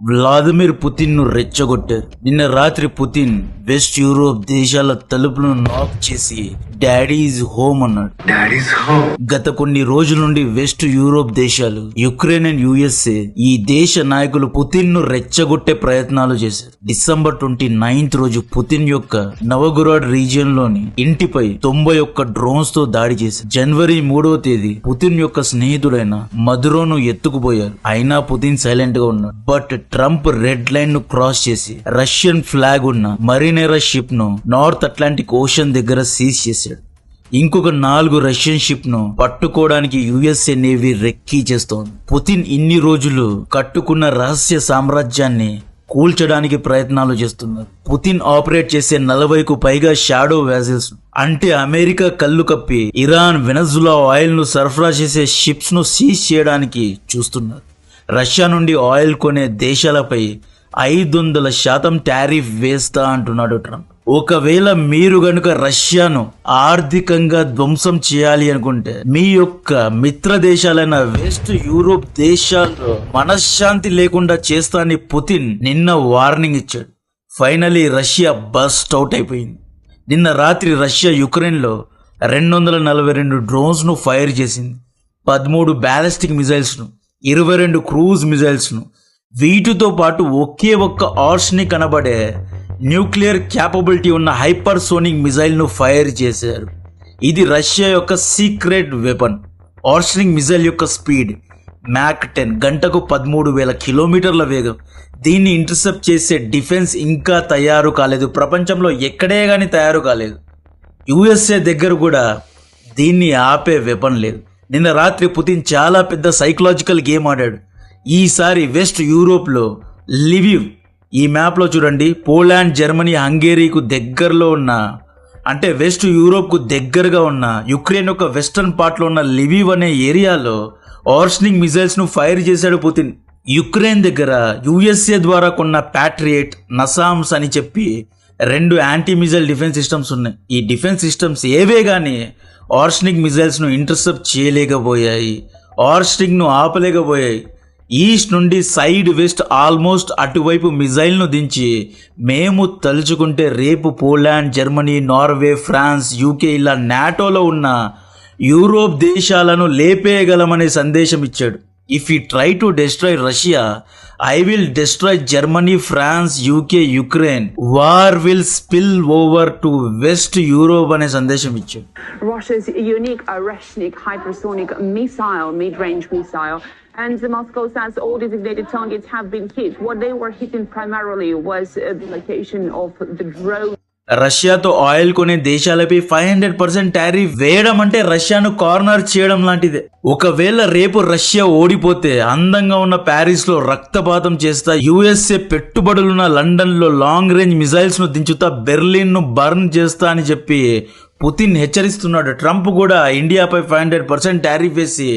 Vladimir Putin ను రెచ్చగొట్టారు. నిన్న రాత్రి పుతిన్ వెస్ట్ యూరోప్ దేశాల తలుపులను నాక్ చేసి డాడీ ఈజ్ హోమ్ అన్నాడు. గత కొన్ని రోజుల నుండి వెస్ట్ యూరోప్ దేశాలు, యుక్రెయిన్ అండ్ యుఎస్ఏ ఈ దేశ నాయకులు పుతిన్ ను రెచ్చగొట్టే ప్రయత్నాలు చేశారు. డిసెంబర్ 29 రోజు పుతిన్ యొక్క నవగొరాడ్ రీజియన్ లోని ఇంటిపై 91 డ్రోన్స్ తో దాడి చేశారు. జనవరి 3వ తేదీ పుతిన్ యొక్క స్నేహితుడైన మదురోను ఎత్తుకుపోయారు. అయినా పుతిన్ సైలెంట్ గా ఉన్నాడు. బట్ ట్రంప్ రెడ్ లైన్ ను క్రాస్ చేసి రష్యన్ ఫ్లాగ్ ఉన్న మరీనేరా షిప్ ను నార్త్ అట్లాంటిక్ ఓషన్ దగ్గర సీజ్ చేశాడు. ఇంకొక 4 రష్యన్ షిప్ ను పట్టుకోవడానికి యుఎస్ఏ నేవీ రెక్కీ చేస్తోంది. పుతిన్ ఇన్ని రోజులు కట్టుకున్న రహస్య సామ్రాజ్యాన్ని కూల్చడానికి ప్రయత్నాలు చేస్తున్నారు. పుతిన్ ఆపరేట్ చేసే 40కు పైగా షాడో వ్యాసెల్స్ అంటే అమెరికా కళ్ళు కప్పి ఇరాన్, వెనజులా ఆయిల్ ను సరఫరా చేసే షిప్స్ ను సీజ్ చేయడానికి చూస్తున్నారు. రష్యా నుండి ఆయిల్ కొనే దేశాలపై 500% టారిఫ్ వేస్తా అంటున్నాడు ట్రంప్. ఒకవేళ మీరు గనుక రష్యాను ఆర్థికంగా ధ్వంసం చేయాలి అనుకుంటే మీ యొక్క మిత్ర దేశాలైన వెస్ట్ యూరోప్ దేశాల్లో మనశ్శాంతి లేకుండా చేస్తా అని పుతిన్ నిన్న వార్నింగ్ ఇచ్చాడు. ఫైనలీ రష్యా బస్ట్ అవుట్ అయిపోయింది. నిన్న రాత్రి రష్యా యుక్రెయిన్ లో 242 డ్రోన్స్ ను ఫైర్ చేసింది. 13 బ్యాలిస్టిక్ మిజైల్స్ ను, 22 క్రూజ్ మిజైల్స్ ను, వీటితో పాటు ఒకే ఒక్క ఆర్స్నిక్ అనబడే న్యూక్లియర్ క్యాపబిలిటీ ఉన్న హైపర్సోనిక్ మిజైల్ ను ఫైర్ చేశారు. ఇది రష్యా యొక్క సీక్రెట్ వెపన్. ఆర్స్నిక్ మిజైల్ యొక్క స్పీడ్ మ్యాక్ 10, గంటకు 13,000 కిలోమీటర్ల వేగం. దీన్ని ఇంటర్సెప్ట్ చేసే డిఫెన్స్ ఇంకా తయారు కాలేదు. ప్రపంచంలో ఎక్కడే గానీ తయారు కాలేదు. యుఎస్ఏ దగ్గర కూడా దీన్ని ఆపే వెపన్ లేదు. నిన్న రాత్రి పుతిన్ చాలా పెద్ద సైకలాజికల్ గేమ్ ఆడాడు. ఈసారి వెస్ట్ యూరోప్లో లివివ్, ఈ మ్యాప్లో చూడండి, పోలాండ్, జర్మనీ, హంగేరీకు దగ్గరలో ఉన్న, అంటే వెస్ట్ యూరోప్కు దగ్గరగా ఉన్న యుక్రెయిన్ యొక్క వెస్టర్న్ పార్ట్లో ఉన్న లివివ్ అనే ఏరియాలో ఆర్స్నిక్ మిజైల్స్ను ఫైర్ చేశాడు పుతిన్. యుక్రెయిన్ దగ్గర యుఎస్ఏ ద్వారా కొన్న ప్యాట్రియేట్, నసామ్స్ అని చెప్పి 2 యాంటీ మిజైల్ డిఫెన్స్ సిస్టమ్స్ ఉన్నాయి. ఈ డిఫెన్స్ సిస్టమ్స్ ఏవే కానీ ఆర్స్నిక్ మిజైల్స్ ను ఇంటర్సెప్ట్ చేయలేకపోయాయి, ఆర్స్నిక్ ను ఆపలేకపోయాయి. ఈస్ట్ నుండి సైడ్ వెస్ట్ ఆల్మోస్ట్ అటువైపు మిజైల్ ను దించి మేము తలుచుకుంటే రేపు Poland, Germany, Norway, France, UK ఇలా నాటోలో ఉన్న యూరోప్ దేశాలను లేపేయగలమనే సందేశం ఇచ్చాడు. If we try to destroy Russia, I will destroy Germany, France, UK, Ukraine. War will spill over to West Europe అనే సందేశం ఇచ్చాడు. Russia's unique Oreshnik hypersonic missile, mid-range missile, and Moscow says all designated targets have been hit. What they were hitting primarily was the location of the drone. రష్యాతో oil కొనే దేశాలపై 500% tariff వేయడం అంటే రష్యాను corner చేయడం లాంటిదే. ఒకవేళ రేపు రష్యా ఓడిపోతే అందంగా ఉన్న ప్యారిస్ లో రక్తపాతం చేస్తా, యుఎస్ఏ పెట్టుబడులున్న లండన్ లో లాంగ్ రేంజ్ మిజైల్స్ ను దించుతా, బెర్లిన్ ను బర్న్ చేస్తా అని చెప్పి పుతిన్ హెచ్చరిస్తున్నాడు. ట్రంప్ కూడా ఇండియాపై 500% టారిఫ్ వేసి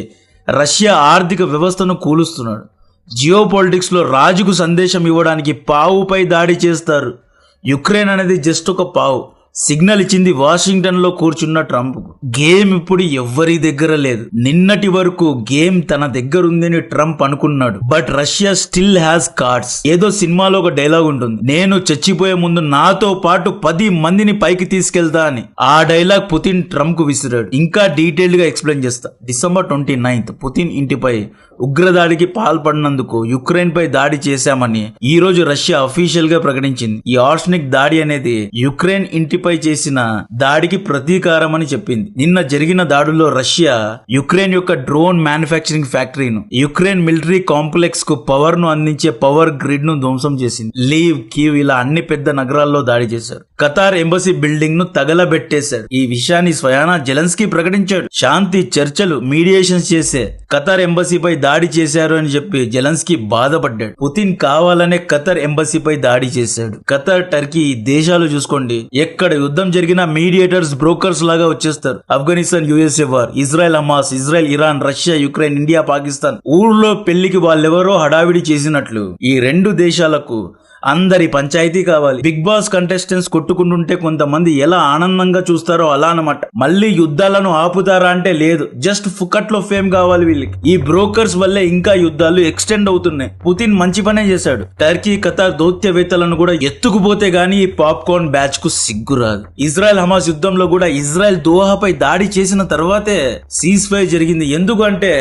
రష్యా ఆర్థిక వ్యవస్థను కూలుస్తున్నాడు. జియో పాలిటిక్స్ లో రాజుకు సందేశం ఇవ్వడానికి పావుపై దాడి చేస్తారు. యుక్రెయిన్ అనేది జస్ట్ ఒక పావు. సిగ్నల్ ఇచ్చింది వాషింగ్టన్ లో కూర్చున్న ట్రంప్. గేమ్ ఇప్పుడు ఎవ్వరి దగ్గర లేదు. నిన్నటి వరకు గేమ్ తన దగ్గర ఉందని ట్రంప్ అనుకున్నాడు. But Russia still has cards. ఏదో సినిమాలో ఒక డైలాగ్ ఉంటుంది, నేను చచ్చిపోయే ముందు నాతో పాటు 10 మందిని పైకి తీసుకెళ్తా అని. ఆ డైలాగ్ పుతిన్ ట్రంప్ కు విసిరాడు. ఇంకా డీటెయిల్డ్ గా ఎక్స్ప్లెయిన్ చేస్తా. డిసెంబర్ 29 పుతిన్ ఇంటిపై ఉగ్రదాడికి పాల్పడినందుకు యుక్రెయిన్ పై దాడి చేశామని ఈ రోజు రష్యా అఫీషియల్ గా ప్రకటించింది. ఈ ఆర్స్నిక్ దాడి అనేది యుక్రెయిన్ ఇంటిపై చేసిన దాడికి ప్రతీకారం అని చెప్పింది. నిన్న జరిగిన దాడుల్లో రష్యా యుక్రెయిన్ యొక్క డ్రోన్ మ్యానుఫ్యాక్చరింగ్ ఫ్యాక్టరీను, యుక్రెయిన్ మిలిటరీ కాంప్లెక్స్ కు పవర్ ను అందించే పవర్ గ్రిడ్ ను ధ్వంసం చేసింది. లీవ్, కీవ్ ఇలా అన్ని పెద్ద నగరాల్లో దాడి చేశారు. ఖతార్ ఎంబసీ బిల్డింగ్ ను తగలబెట్టేశారు. ఈ విషయాన్ని స్వయానా జెలెన్స్కీ ప్రకటించాడు. శాంతి చర్చలు, మీడియేషన్స్ చేసే ఖతార్ ఎంబసీపై దాడి చేశారు అని చెప్పి జెలెన్స్కీ బాధపడ్డాడు. పుతిన్ కావాలనే ఖతార్ ఎంబసీపై దాడి చేశాడు. ఖతార్, టర్కీ దేశాలు చూసుకోండి, ఎక్కడ యుద్ధం జరిగినా మీడియేటర్స్, బ్రోకర్స్ లాగా వచ్చేస్తారు. Afghanistan USA war, Israel Hamas, Israel Iran, Russia Ukraine, India Pakistan, ఊర్లో పెళ్లికి వాళ్ళెవరో హడావిడి చేసినట్లు ఈ 2 దేశాలకు అందరి పంచాయతీ కావాలి. బిగ్ బాస్ కంటెస్టెంట్స్ కొట్టుకుంటుంటే కొంతమంది ఎలా ఆనందంగా చూస్తారో అలా అన్నమాట. మళ్ళీ యుద్ధాలను ఆపుతారా అంటే లేదు, జస్ట్ ఫుకట్ లో ఫేమ్ కావాలి వీళ్ళకి. ఈ బ్రోకర్స్ వల్లే ఇంకా యుద్ధాలు ఎక్స్టెండ్ అవుతున్నాయి. పుతిన్ మంచి పనే చేశాడు. టర్కీ ఖతార్ దౌత్యవేత్తలను కూడా ఎత్తుకుపోతే గానీ ఈ పాప్కార్న్ బ్యాచ్ కు సిగ్గు రాదు. ఇజ్రాయెల్ హమాస్ యుద్ధంలో కూడా ఇజ్రాయెల్ దోహాపై దాడి చేసిన తర్వాతే సీజ్ ఫైర్ జరిగింది. ఎందుకంటే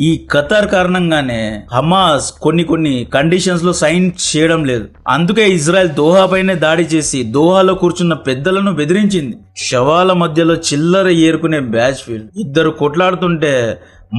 ఈ ఖతార్ కారణంగానే హమాస్ కొన్ని కండిషన్స్ లో సైన్ చేయడం లేదు. అందుకే ఇజ్రాయెల్ దోహాపైనే దాడి చేసి దోహాలో కూర్చున్న పెద్దలను బెదిరించింది. శవాల మధ్యలో చిల్లర ఏరుకునే బ్యాచ్ వీళ్ళు. ఇద్దరు కొట్లాడుతుంటే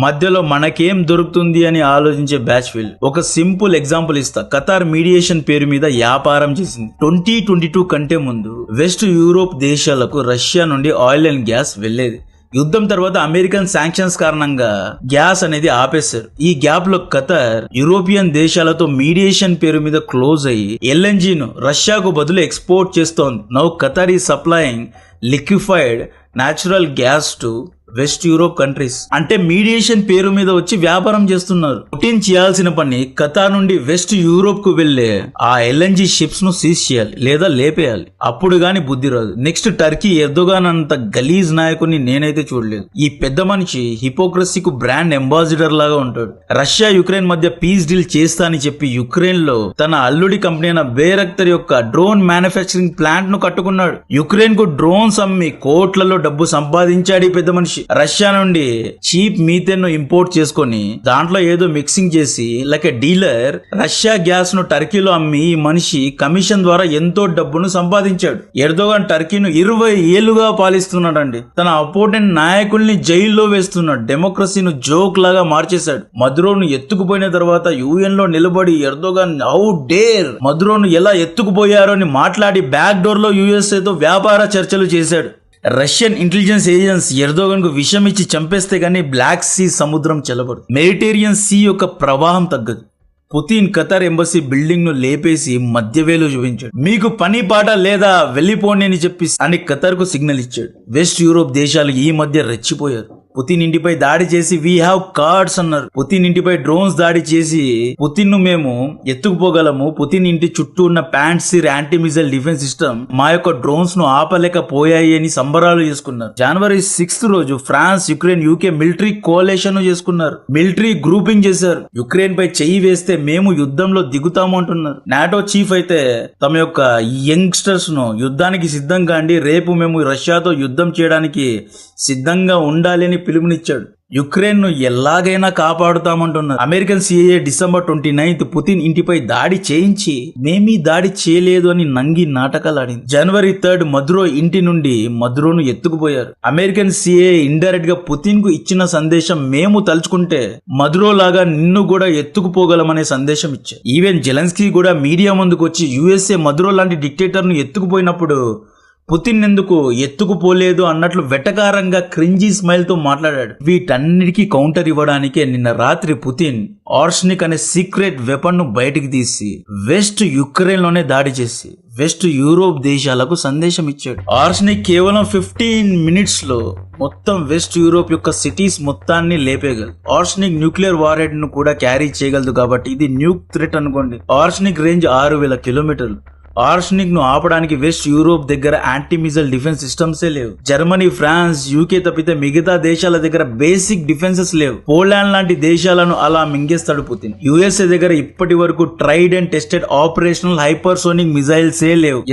మధ్యలో మనకేం దొరుకుతుంది అని ఆలోచించే బ్యాచ్ వీళ్ళు. ఒక సింపుల్ ఎగ్జాంపుల్ ఇస్తా. ఖతార్ మీడియేషన్ పేరు మీద వ్యాపారం చేసింది. 2022 కంటే ముందు వెస్ట్ యూరోప్ దేశాలకు రష్యా నుండి ఆయిల్ అండ్ గ్యాస్ వెళ్లేది. యుద్ధం తర్వాత అమెరికన్ శాంక్షన్స్ కారణంగా గ్యాస్ అనేది ఆపేశారు. ఈ గ్యాప్ లో ఖతార్ యూరోపియన్ దేశాలతో మీడియేషన్ పేరు మీద క్లోజ్ అయ్యి ఎల్ఎన్జీ ను రష్యాకు బదులు ఎక్స్పోర్ట్ చేస్తోంది. నౌ ఖతార్ ఈ supplying liquefied natural gas to west Europe countries. అంటే మీడియేషన్ పేరు మీద వచ్చి వ్యాపారం చేస్తున్నారు. పుటిన్ చేయాల్సిన పని ఖతార్ నుండి వెస్ట్ యూరోప్ కు వెళ్లే ఆ ఎల్ఎన్జీ షిప్స్ ను సీజ్ చేయాలి లేదా లేపేయాలి. అప్పుడు గాని బుద్ధి రాదు. నెక్స్ట్ టర్కీ ఎర్దోగాన్ అంత గలీజ్ నాయకుని నేనైతే చూడలేదు. ఈ పెద్ద మనిషి హిపోక్రసీకు బ్రాండ్ అంబాసిడర్ లాగా ఉంటాడు. రష్యా యుక్రెయిన్ మధ్య పీస్ డీల్ చేస్తా అని చెప్పి యుక్రెయిన్ లో తన అల్లుడి కంపెనీ అయిన బేరక్తర్ యొక్క డ్రోన్ మ్యానుఫ్యాక్చరింగ్ ప్లాంట్ ను కట్టుకున్నాడు. యుక్రెయిన్ కు డ్రోన్స్ అమ్మి కోట్లలో డబ్బు సంపాదించాడు ఈ పెద్ద మనిషి. రష్యా నుండి చీప్ మీథేన్ ను ఇంపోర్ట్ చేసుకొని దాంట్లో ఏదో మిక్సింగ్ చేసి లైక్ ఏ డీలర్ రష్యా గ్యాస్ ను టర్కీలో అమ్మి ఈ మనిషి కమిషన్ ద్వారా ఎంతో డబ్బును సంపాదించాడు. ఎర్దోగాన్ టర్కీను 20 ఏళ్లుగా పాలిస్తున్నాడండి. తన అపోనెంట్ నాయకుల్ని జైల్లో వేస్తున్నాడు. డెమోక్రసీను జోక్ లాగా మార్చేశాడు. మదురోను ఎత్తుకుపోయిన తర్వాత యుఎన్ లో నిలబడి ఎర్దోగాన్ హౌ డేర్ మదురోను ఎలా ఎత్తుకుపోయారో అని మాట్లాడి బ్యాక్ డోర్ లో యుఎస్ఏ తో వ్యాపార చర్చలు చేశాడు. రష్యన్ ఇంటెలిజెన్స్ ఏజెన్స్ ఎర్దోగన్ కు విషం ఇచ్చి చంపేస్తే గానీ బ్లాక్ సీ సముద్రం చెలబడు. మెడిటేరియన్ సీ యొక్క ప్రవాహం తగ్గదు. పుతిన్ ఖతార్ ఎంబసీ బిల్డింగ్ ను లేపేసి మధ్యవేలు చూపించాడు. మీకు పని పాట లేదా వెళ్ళిపోండి అని చెప్పి అని ఖతార్ కు సిగ్నల్ ఇచ్చాడు. వెస్ట్ యూరోప్ దేశాలు ఈ మధ్య రెచ్చిపోయారు. పుతిన్ ఇంటిపై దాడి చేసి వీ హ్యావ్ కార్డ్స్ అన్నారు. పుతిన్ ఇంటిపై డ్రోన్స్ దాడి చేసి పుతిన్ ను మేము ఎత్తుకుపోగలము. పుతిన్ ఇంటి చుట్టూ ఉన్న ప్యాంట్సిర్ యాంటీ మిసైల్ డిఫెన్స్ సిస్టమ్ మా యొక్క డ్రోన్స్ ను ఆపలేకపోయాయి అని సంబరాలు చేసుకున్నారు. జనవరి 6 రోజు France, Ukraine, UK military coalition చేసుకున్నారు. మిలిటరీ గ్రూపింగ్ చేశారు. యుక్రెయిన్ పై చెయ్యి వేస్తే మేము యుద్ధంలో దిగుతాము అంటున్నారు. నాటో చీఫ్ అయితే తమ యొక్క యంగ్స్టర్స్ ను యుద్ధానికి సిద్ధం కాండి, రేపు మేము రష్యాతో యుద్ధం చేయడానికి సిద్ధంగా ఉండాలి అని పిలుపునిచ్చాడు. యుక్రెయిన్ ను ఎలాగైనా కాపాడుతామంటున్నారు. అమెరికన్ సిఐఏ డిసెంబర్ 29 పుతిన్ ఇంటిపై దాడి చేయించి మేమీ దాడి చేయలేదు అని నంగి నాటకాలు ఆడింది. జనవరి 3 మదురో ఇంటి నుండి మదురోను ఎత్తుకుపోయారు. అమెరికన్ సిఐఏ ఇండైరెక్ట్ గా పుతిన్ కు ఇచ్చిన సందేశం మేము తలుచుకుంటే మదురో లాగా నిన్ను కూడా ఎత్తుకుపోగలమనే సందేశం ఇచ్చారు. ఈవెన్ జెలెన్స్కీ కూడా మీడియా ముందుకు వచ్చి యుఎస్ఏ మదురో లాంటి డిక్టేటర్ ను ఎత్తుకుపోయినప్పుడు పుతిన్ ఎందుకు ఎత్తుకుపోలేదు అన్నట్లు వెటకారంగా క్రింజీ స్మైల్ తో మాట్లాడాడు. వీటన్నిటికీ కౌంటర్ ఇవ్వడానికే నిన్న రాత్రి పుతిన్ ఆర్స్నిక్ అనే సీక్రెట్ వెపన్ ను బయటికి తీసి వెస్ట్ యుక్రెయిన్ లోనే దాడి చేసి వెస్ట్ యూరోప్ దేశాలకు సందేశం ఇచ్చాడు. ఆర్స్నిక్ కేవలం 15 మినిట్స్ లో మొత్తం వెస్ట్ యూరోప్ యొక్క సిటీస్ మొత్తాన్ని లేపేయగలదు. ఆర్స్నిక్ న్యూక్లియర్ వారెడ్ ను కూడా క్యారీ చేయగలదు కాబట్టి ఇది న్యూక్ థ్రెట్ అనుకోండి. ఆర్స్నిక్ రేంజ్ 6000 కిలోమీటర్లు. ఆర్స్నిక్ ను ఆపడానికి వెస్ట్ యూరోప్ దగ్గర యాంటీ మిసైల్ డిఫెన్స్ సిస్టమ్సే లేవు. జర్మనీ, ఫ్రాన్స్, యూకే తప్పితే మిగతా దేశాల దగ్గర బేసిక్ డిఫెన్సెస్ లేవు. పోలాండ్ లాంటి దేశాలను అలా మింగేస్తాడు పుతిన్. యుఎస్ఏ దగ్గర ఇప్పటి వరకు tried and tested operational hypersonic మిసైల్సే లేవు.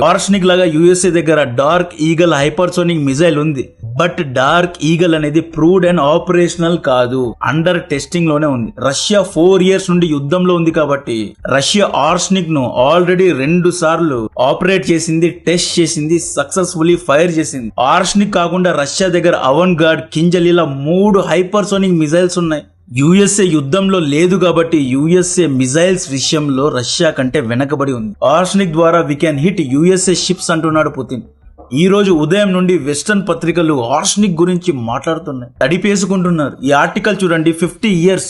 ఆర్స్నిక్ లాగా యుఎస్ఏ దగ్గర డార్క్ ఈగల్ హైపర్సోనిక్ మిసైల్ ఉంది. బట్ డార్క్ ఈగల్ అనేది ప్రూవ్డ్ అండ్ ఆపరేషనల్ కాదు, అండర్ టెస్టింగ్ లోనే ఉంది. రష్యా 4 years నుండి యుద్ధంలో ఉంది కాబట్టి రష్యా ఆర్స్నిక్ ను ఆల్రెడీ 2 సార్లు ఆపరేట్ చేసింది, టెస్ట్ చేసింది, సక్సెస్ఫుల్లీ ఫైర్ చేసింది. ఆర్స్నిక్ కాకుండా రష్యా దగ్గర అవన్ గార్డ్, కింజల్ ఇలా 3 హైపర్సోనిక్ మిసైల్స్ ఉన్నాయి. యుఎస్ఏ యుద్ధంలో లేదు కాబట్టి యుఎస్ఏ మిసైల్స్ విషయంలో రష్యా కంటే వెనకబడి ఉంది. ఆర్స్నిక్ ద్వారా we can hit USA ships అంటున్నాడు పుతిన్. ఈ రోజు ఉదయం నుండి వెస్టర్న్ పత్రికలు ఆర్స్నిక్ గురించి మాట్లాడుతున్నాయి, తడిపేసుకుంటున్నారు. ఈ ఆర్టికల్ చూడండి. 50 years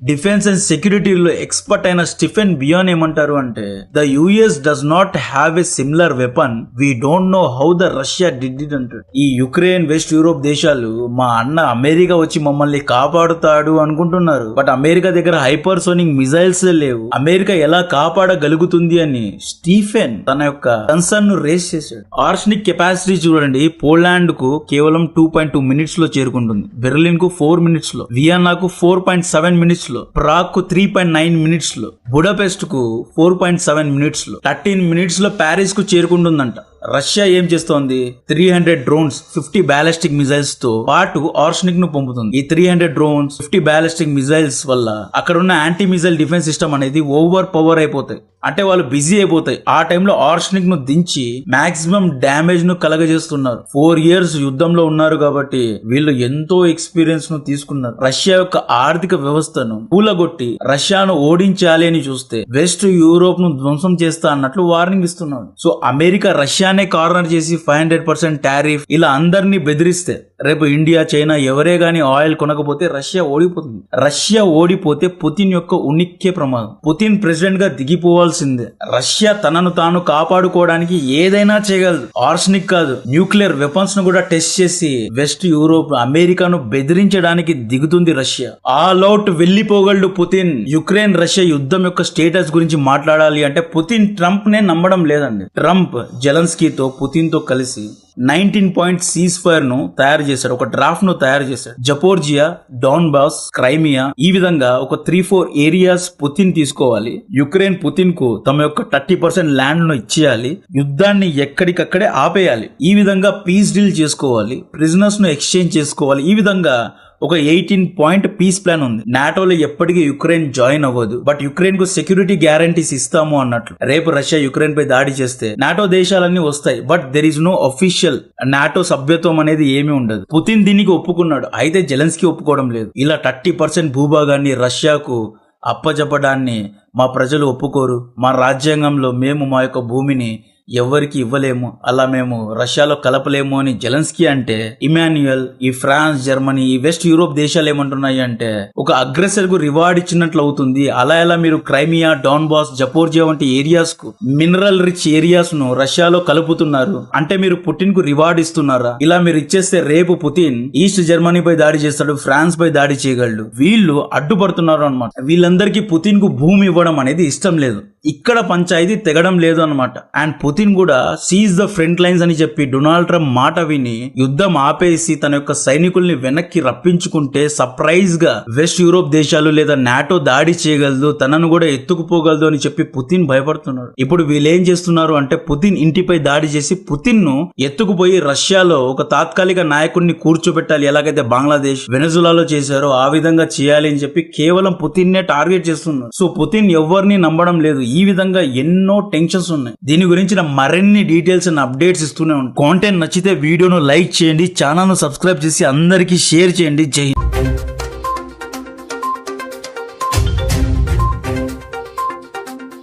డిఫెన్స్ అండ్ సెక్యూరిటీలో ఎక్స్పర్ట్ అయిన స్టిఫెన్ బియాన్ ఏమంటారు అంటే, the US does not have a similar weapon, we don't know how the Russia did it అంటారు. ఈ యుక్రెయిన్ వెస్ట్ యూరోప్ దేశాలు మా అన్న అమెరికా వచ్చి మమ్మల్ని కాపాడుతాడు అనుకుంటున్నారు, బట్ అమెరికా దగ్గర హైపర్సోనిక్ మిజైల్స్ లేవు, అమెరికా ఎలా కాపాడగలుగుతుంది అని స్టీఫెన్ తన యొక్క కన్సర్న్ ను రేస్ చేశాడు. ఆర్సనిక్ కెపాసిటీ చూడండి, పోలాండ్ కు కేవలం 2.2 మినిట్స్ లో చేరుకుంటుంది, బెర్లిన్ కు 4 మినిట్స్ లో, వియన్నాకు 4.7 మినిట్స్ లో, ప్రాగ్ కు 3.9 మినిట్స్ లో, బుడపెస్ట్ కు 4.7 మినిట్స్ లో, 13 మినిట్స్ లో ప్యారిస్ కు చేరుకుంటుందంట. రష్యా ఏం చేస్తోంది, 300 డ్రోన్స్ 50 బ్యాలిస్టిక్ మిజైల్స్ తో పాటు ఆర్సనిక్ ను పంపుతుంది. ఈ 300 డ్రోన్స్ 50 బ్యాలిస్టిక్ మిజైల్స్ వల్ల అక్కడ ఉన్న యాంటీ మిజైల్ డిఫెన్స్ సిస్టమ్ అనేది ఓవర్ పవర్ అయిపోతాయి, అంటే వాళ్ళు బిజీ అయిపోతాయి. ఆ టైంలో ఆర్సనిక్ ను దించి మాక్సిమం డ్యామేజ్ ను కలగజేస్తున్నారు. 4 years యుద్ధంలో ఉన్నారు కాబట్టి వీళ్ళు ఎంతో ఎక్స్పీరియన్స్ ను తీసుకున్నారు. రష్యా యొక్క ఆర్థిక వ్యవస్థను కూలగొట్టి రష్యాను ఓడించాలి అని చూస్తే వెస్ట్ యూరోప్ ను ధ్వంసం చేస్తా అన్నట్లు వార్నింగ్ ఇస్తున్నారు. సో అమెరికా రష్యానే కార్నర్ చేసి 500% టారిఫ్ ఇలా అందరినీ బెదిరిస్తే రేపు ఇండియా, చైనా ఎవరే గాని ఆయిల్ కొనకపోతే రష్యా ఓడిపోతుంది. రష్యా ఓడిపోతే పుతిన్ యొక్క ఉనికే ప్రమాదం. పుతిన్ ప్రెసిడెంట్ గా దిగిపోవాల్సిందే. రష్యా తనను తాను కాపాడుకోవడానికి ఏదైనా చేయగలదు. ఆర్సనిక్ కాదు, న్యూక్లియర్ వెపన్స్ ను కూడా టెస్ట్ చేసి వెస్ట్ యూరోప్, అమెరికాను బెదిరించడానికి దిగుతుంది రష్యా. ఆల్ అవుట్ వెళ్లిపోగలడు పుతిన్. యుక్రెయిన్ రష్యా యుద్ధం యొక్క స్టేటస్ గురించి మాట్లాడాలి అంటే పుతిన్ ట్రంప్ నే నమ్మడం లేదండి. ట్రంప్ జెలెన్స్కీతో, పుతిన్ తో కలిసి 19 పాయింట్ సీజ్ ఫైర్ ను తయారు చేశాడు, ఒక డ్రాఫ్ట్ ను తయారు చేశాడు. జపోర్జియా, డాన్బాస్, క్రైమియా ఈ విధంగా ఒక 3-4 ఏరియాస్ పుతిన్ తీసుకోవాలి. యుక్రెయిన్ పుతిన్ కు తమ యొక్క 30% ల్యాండ్ ను ఇచ్చేయాలి, యుద్ధాన్ని ఎక్కడికక్కడే ఆపేయాలి. ఈ విధంగా పీస్ డీల్ చేసుకోవాలి, ప్రిజనర్స్ ను ఎక్స్చేంజ్ చేసుకోవాలి. ఈ విధంగా ఒక 18 పాయింట్ పీస్ ప్లాన్ ఉంది. నాటోలో ఎప్పటికీ యుక్రెయిన్ జాయిన్ అవ్వదు, బట్ యుక్రెయిన్ కు సెక్యూరిటీ గ్యారంటీస్ ఇస్తాము అన్నట్లు. రేపు రష్యా యుక్రెయిన్ పై దాడి చేస్తే నాటో దేశాలన్నీ వస్తాయి, but there is no official NATO సభ్యత్వం అనేది ఏమీ ఉండదు. పుతిన్ దీనికి ఒప్పుకున్నాడు, అయితే జెలెన్స్కీ ఒప్పుకోవడం లేదు. ఇలా 30% భూభాగాన్ని రష్యాకు అప్పచెప్పడాన్ని మా ప్రజలు ఒప్పుకోరు. మా రాజ్యాంగంలో మేము మా యొక్క భూమిని ఎవరికి ఇవ్వలేము, అలా మేము రష్యాలో కలపలేము అని జెలెన్స్కీ అంటే, ఇమాన్యుయల్, ఈ ఫ్రాన్స్, జర్మనీ, ఈ వెస్ట్ యూరోప్ దేశాలు ఏమంటున్నాయి అంటే ఒక అగ్రెసర్ కు రివార్డ్ ఇచ్చినట్లు అవుతుంది. అలా ఎలా మీరు క్రైమియా, డాన్బాస్, జపోర్జియా వంటి ఏరియాస్ కు, మినరల్ రిచ్ ఏరియాస్ ను రష్యాలో కలుపుతున్నారు అంటే మీరు పుతిన్ కు రివార్డ్ ఇస్తున్నారా? ఇలా మీరు ఇచ్చేస్తే రేపు పుతిన్ ఈస్ట్ జర్మనీ పై దాడి చేస్తాడు, ఫ్రాన్స్ పై దాడి చేయగలడు. వీళ్ళు అడ్డుపడుతున్నారు అనమాట. వీళ్ళందరికీ పుతిన్ కు భూమి ఇవ్వడం అనేది ఇష్టం లేదు. ఇక్కడ పంచాయతీ తెగడం లేదు అనమాట. అండ్ పుతిన్ కూడా సీజ్ ద ఫ్రంట్ లైన్స్ అని చెప్పి డొనాల్డ్ ట్రంప్ మాట విని యుద్ధం ఆపేసి తన యొక్క సైనికుల్ని వెనక్కి రప్పించుకుంటే సర్ప్రైజ్ గా వెస్ట్ యూరోప్ దేశాలు లేదా నాటో దాడి చేయగలదు, తనను కూడా ఎత్తుకుపోగలదు అని చెప్పి పుతిన్ భయపడుతున్నాడు. ఇప్పుడు వీళ్ళు ఏం చేస్తున్నారు అంటే పుతిన్ ఇంటిపై దాడి చేసి పుతిన్ ను ఎత్తుకుపోయి రష్యాలో ఒక తాత్కాలిక నాయకుడిని కూర్చోబెట్టాలి, ఎలాగైతే బంగ్లాదేశ్, వెనజులాలో చేశారో ఆ విధంగా చేయాలి అని చెప్పి కేవలం పుతిన్ నే టార్గెట్ చేస్తున్నారు. సో పుతిన్ ఎవరిని నమ్మడం లేదు. ఈ విధంగా ఎన్నో టెన్షన్స్ ఉన్నాయి. దీని గురించి మరిన్ని డీటెయిల్స్ అండ్ అప్డేట్స్ ఇస్తూనే ఉంటాను. కాంటెంట్ నచ్చితే వీడియోను లైక్ చేయండి, ఛానల్ ను సబ్స్క్రైబ్ చేసి అందరికీ షేర్ చేయండి. జై హింద్.